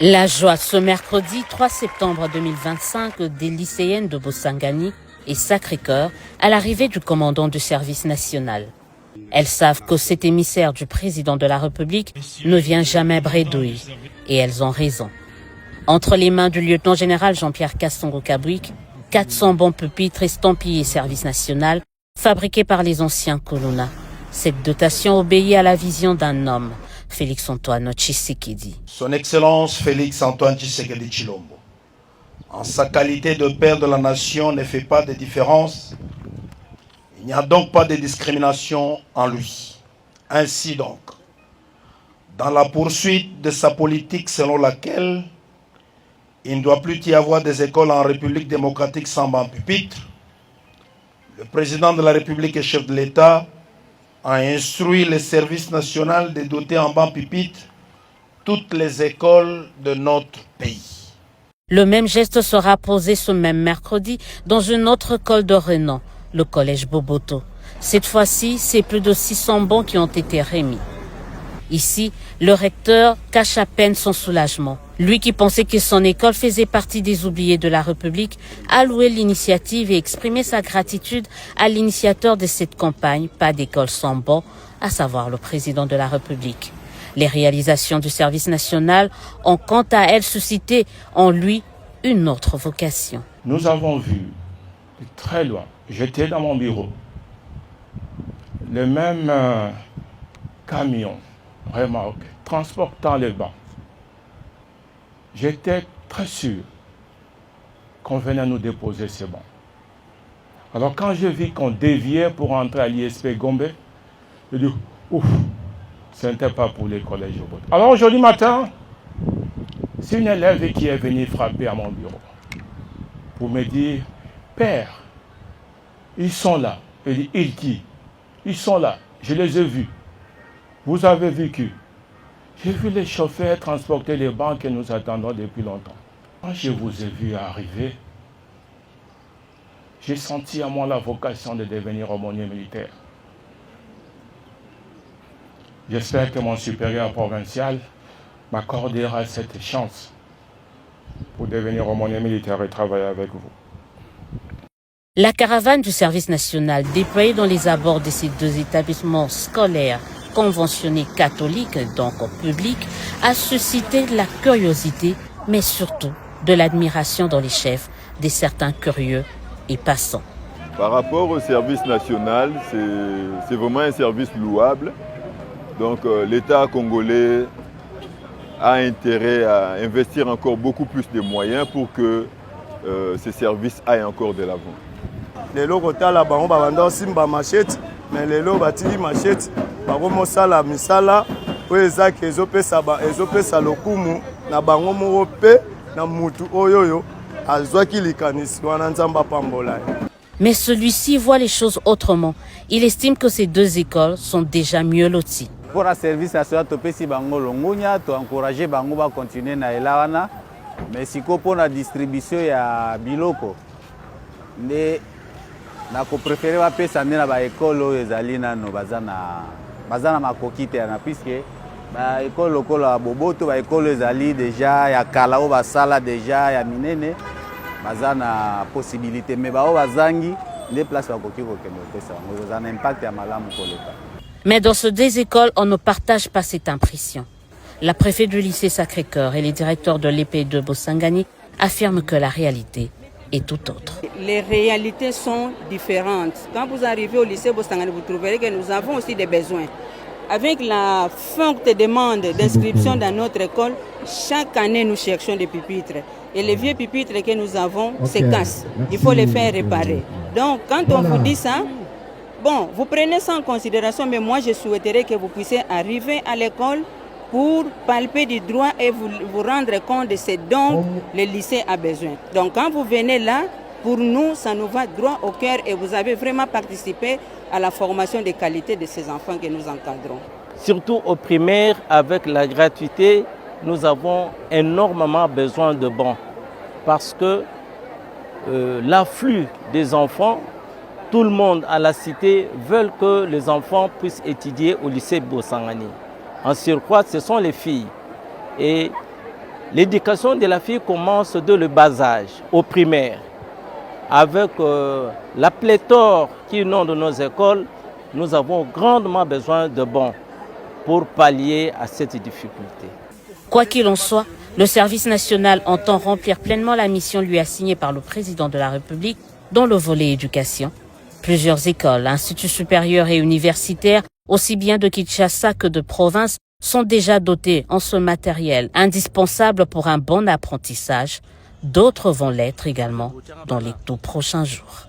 La joie ce mercredi 3 septembre 2025 des lycéennes de Bosangani et Sacré-Cœur à l'arrivée du commandant du service national. Elles savent que cet émissaire du président de la République ne vient jamais bredouille et elles ont raison. Entre les mains du lieutenant-général Jean-Pierre Kassongo-Kabouik, 400 bons pupitres estampillés service national fabriqués par les anciens Kolona. Cette dotation obéit à la vision d'un homme, Félix-Antoine Tshisekedi. Son Excellence Félix-Antoine Tshisekedi Tshilombo, en sa qualité de père de la nation, ne fait pas de différence. Il n'y a donc pas de discrimination en lui. Ainsi donc, dans la poursuite de sa politique selon laquelle il ne doit plus y avoir des écoles en République démocratique sans banc pupitre, le président de la République et chef de l'État a instruit le service national de doter en banc pupitre toutes les écoles de notre pays. Le même geste sera posé ce même mercredi dans une autre école de renom, le collège Boboto. Cette fois-ci, c'est plus de 600 bons qui ont été remis. Ici, le recteur cache à peine son soulagement. Lui qui pensait que son école faisait partie des oubliés de la République a loué l'initiative et exprimé sa gratitude à l'initiateur de cette campagne, pas d'école sans bons, à savoir le président de la République. Les réalisations du service national ont quant à elles suscité en lui une autre vocation. Nous avons vu de très loin, j'étais dans mon bureau, le même camion, remorque, transportant les bancs. J'étais très sûr qu'on venait nous déposer ces bancs. Alors quand je vis qu'on déviait pour entrer à l'ISP Gombe, je dis, ouf, ce n'était pas pour les collèges. Alors aujourd'hui matin, c'est une élève qui est venue frapper à mon bureau pour me dire, Père, ils sont là. Elle dit, ils qui? Ils sont là, je les ai vus. Vous avez vu qui? J'ai vu les chauffeurs transporter les bancs que nous attendons depuis longtemps. Quand je vous ai vu arriver, j'ai senti à moi la vocation de devenir aumônier militaire. J'espère que mon supérieur provincial m'accordera cette chance pour devenir aumônier militaire et travailler avec vous. La caravane du service national déployée dans les abords de ces deux établissements scolaires conventionnés catholiques, donc publics, a suscité de la curiosité, mais surtout de l'admiration dans les chefs de certains curieux et passants. Par rapport au service national, c'est vraiment un service louable. Donc l'État congolais a intérêt à investir encore beaucoup plus de moyens pour que ces services aillent encore de l'avant. Les locaux bango babanda simba machette mais les locaux batili machette bango mosala misala po ezaki ezopesa lokumu na bango moko pe na mutu oyoyo azwaki likanisi wana nzamba pambola. Mais celui-ci voit les choses autrement. Il estime que ces deux écoles sont déjà mieux loties. Pour un service national topesi bango longunya to encourager bango ba continuer na elawana mais siko pour la distribution ya biloko ne na ko préférer ba pesa na ba école oyo ezali nano bazana makoki te na puisque ba école lokola Boboto ba école ezali déjà ya kala o basala déjà ya minene bazana possibilité mais ba o bazangi les places ba koki ko kende pesa ngo za impact ya malamu pour l'État. Mais dans ces deux écoles, on ne partage pas cette impression. La préfète du lycée Sacré-Cœur et les directeurs de l'EP de Bosangani affirment que la réalité est tout autre. Les réalités sont différentes. Quand vous arrivez au lycée Bosangani, vous trouverez que nous avons aussi des besoins. Avec la forte demande d'inscription dans notre école, chaque année nous cherchons des pupitres. Et les vieux pupitres que nous avons se cassent. Il faut les faire réparer. Donc quand on vous dit ça, bon, vous prenez ça en considération, mais moi je souhaiterais que vous puissiez arriver à l'école pour palper du droit et vous rendre compte de ce dont le lycée a besoin. Donc quand vous venez là, pour nous, ça nous va droit au cœur et vous avez vraiment participé à la formation de qualité de ces enfants que nous encadrons. Surtout au primaire, avec la gratuité, nous avons énormément besoin de bons parce que l'afflux des enfants, tout le monde à la cité veut que les enfants puissent étudier au lycée Bosangani. En surcroît, ce sont les filles. Et L'éducation de la fille commence dès le bas âge, au primaire. Avec la pléthore qui inonde nos écoles, nous avons grandement besoin de bons pour pallier à cette difficulté. Quoi qu'il en soit, le service national entend remplir pleinement la mission lui assignée par le président de la République dans le volet éducation. Plusieurs écoles, instituts supérieurs et universitaires, aussi bien de Kinshasa que de province, sont déjà dotées en ce matériel indispensable pour un bon apprentissage. D'autres vont l'être également dans les tout prochains jours.